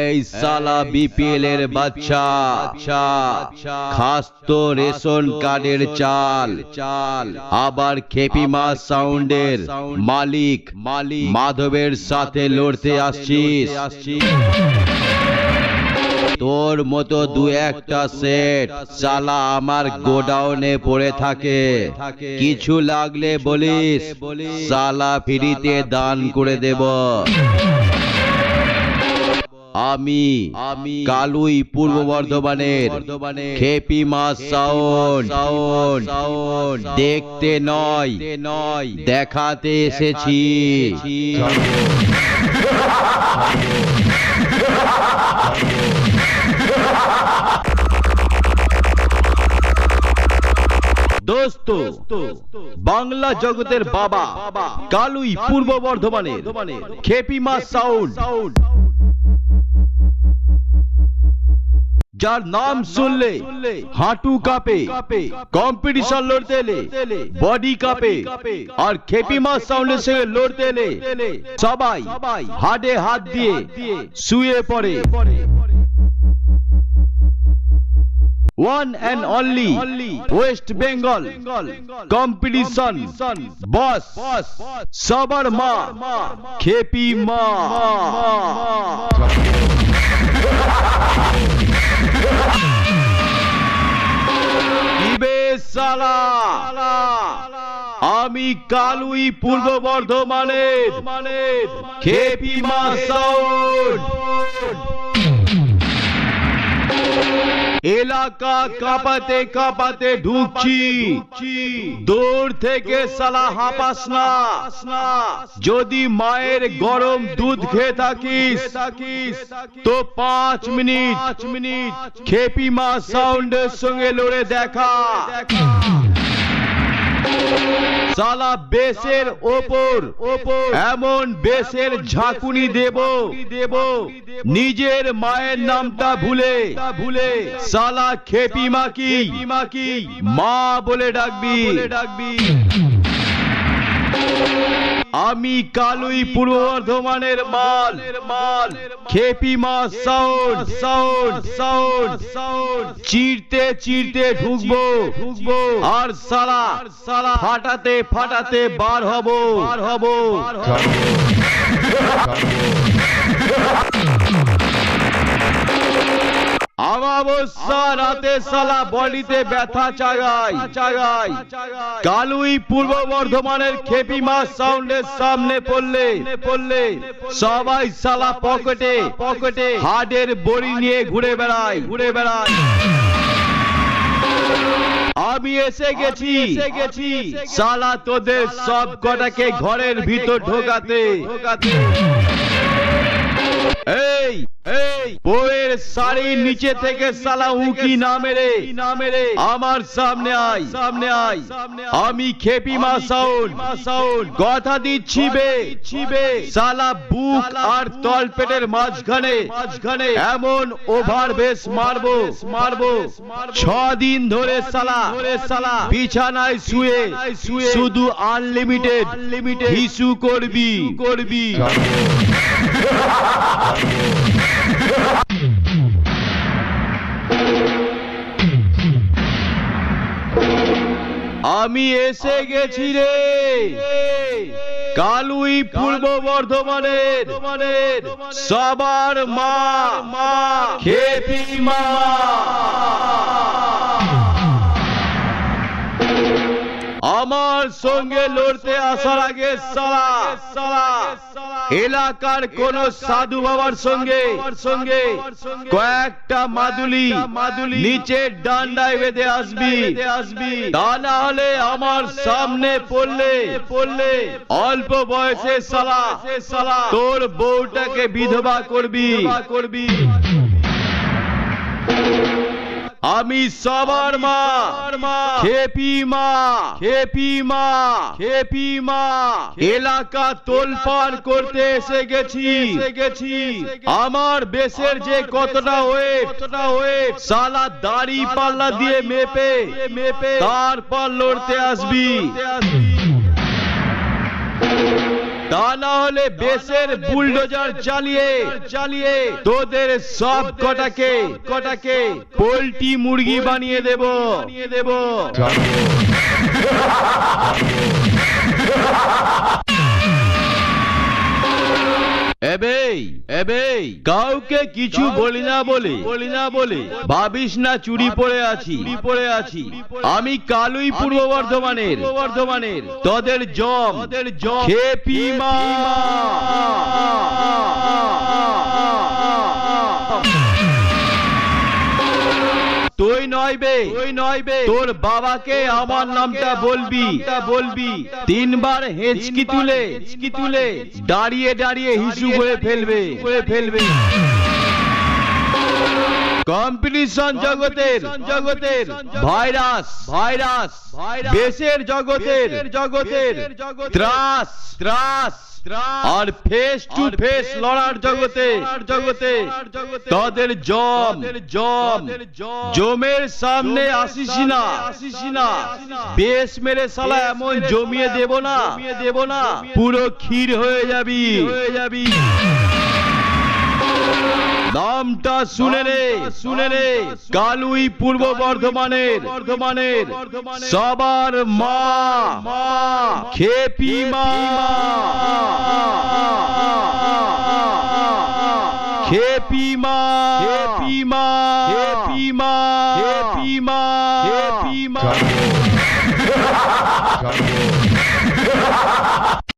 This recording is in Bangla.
এই সালা বিপিএল এর বাচ্চা খাস তো রেশন কার্ডের চাল আবার খেপি মাছ সাউন্ডের মালিক মাধবের সাথে লড়তে আসছিস। তোর মতো দু একটা সেট সালা আমার গোডাউনে পড়ে থাকে, কিছু লাগলে বলিস, সালা ফ্রিতে দান করে দেব। আমি কালুই পূর্ব বর্ধমানের খেপি মাছ সাউন্ড দেখতে নয় দেখাতে এসেছি। দোস্ত, বাংলা জগতের বাবা কালুই পূর্ব বর্ধমানের খেপি মাছ সাউন্ড, যার নাম শুনলে হাঁটু কাঁপে, কম্পিটিশন লড়তে এলে বডি কাঁপে, আর খেপি মাছ সাউন্ডের সঙ্গে লড়তে এলে সবাই হাড়ে হাত দিয়ে শুয়ে পড়ে। One and only West Bengal competition boss সবার মা খেপি মা। সালা আমি কালুই পূর্ব বর্ধমানের খেপি মা সাউন্ড। এলাকা কাঁপাতে কাঁপাতে ঢুকছি, দূর থেকে সালা হাঁপাস না। যদি মায়ের গরম দুধ খেয়ে থাকিস তো 5 মিনিট খেপি মা সাউন্ডের সঙ্গে লড়ে দেখা। সালা বেসের ওপর এমন বেসের ঝাঁকুনি দেব নিজের মায়ের নামটা ভুলে সালা খেপি মাকি মা বলে ডাকবি। আমি কালুই পূর্ব বর্ধমানের মাল খেপি মা সাউন্ড চিরতে ঢুকবো আর সালা ফাটাতে বার হব। অমাবস্যা রাতে সালা বডিতে ব্যথা চাগায়। কালুই পূর্ব বর্ধমানের খেপি মাছ সাউন্ডের সামনে পড়লে সবাই সালা পকেটে হার্টের বড়ি নিয়ে ঘুরে বেড়ায়। আমি এসে গেছি সালা তোদের সব কটাকে ঘরের ভিতর ঢোকাতে। এই বউয়ের শাড়ির নিচে থেকে সালা উঁকি না মেরে আমার সামনে আয়। আমি খেপি মা সাউন্ড কথা দিচ্ছি বে সালা বুক আর তলপেটের মাঝখানে এমন ওভার বেস মারবো 6 দিন ধরে সালা বিছানায় শুয়ে শুধু আনলিমিটেড হিসু করবি। আমি এসে গেছি রে কালুই পূর্ব বর্ধমানের সবার মা খেপি মা। আমার সঙ্গে লড়তে আসার আগে সালা এলাকার কোন সাধু বাবার সঙ্গে কয়েকটা মাদুলি নিচে ডান্ডায় বেঁধে আসবি, তা না হলে আমার সামনে পড়লে অল্প বয়সে সালা তোর বউটাকে বিধবা করবি। আমি সবার মা খেপি মা এলাকা তোলপাড় করতে এসে গেছি। আমার বেশের যে কতটা ওয়েট সালা দাড়ি পাল্লা দিয়ে মেপে তারপর লড়তে আসবি। তা না হলে বেসের বুলডোজার চালিয়ে চালিয়ে তোদের সব কটাকে পোল্ট্রি মুরগি বানিয়ে দেব। এবে কাউকে কিছু বলি না বলে ভাবিস না চুরি পড়ে আছি। আমি কালুই পূর্ব বর্ধমানের তোদের জম খেপি মা। তুই নয় বে তোর বাবাকে আমার নামটা বলবি 3 বার হেঁচকি তুলে দাঁড়িয়ে হিসু করে ফেলবে। কম্পিটিশন জগতের ভাইরাস বেসের জগতের ত্রাস আর ফেস টু ফেস লড়ার জগতে তাদের জমের সামনে আসিস না। বেশ মেরে শালা এমন জমিয়ে দেব না পুরো ক্ষীর হয়ে যাবি। নামটা শুনে রে কালুই পূর্ব বর্ধমানের সবার মা খেপি মা। খেপি মা।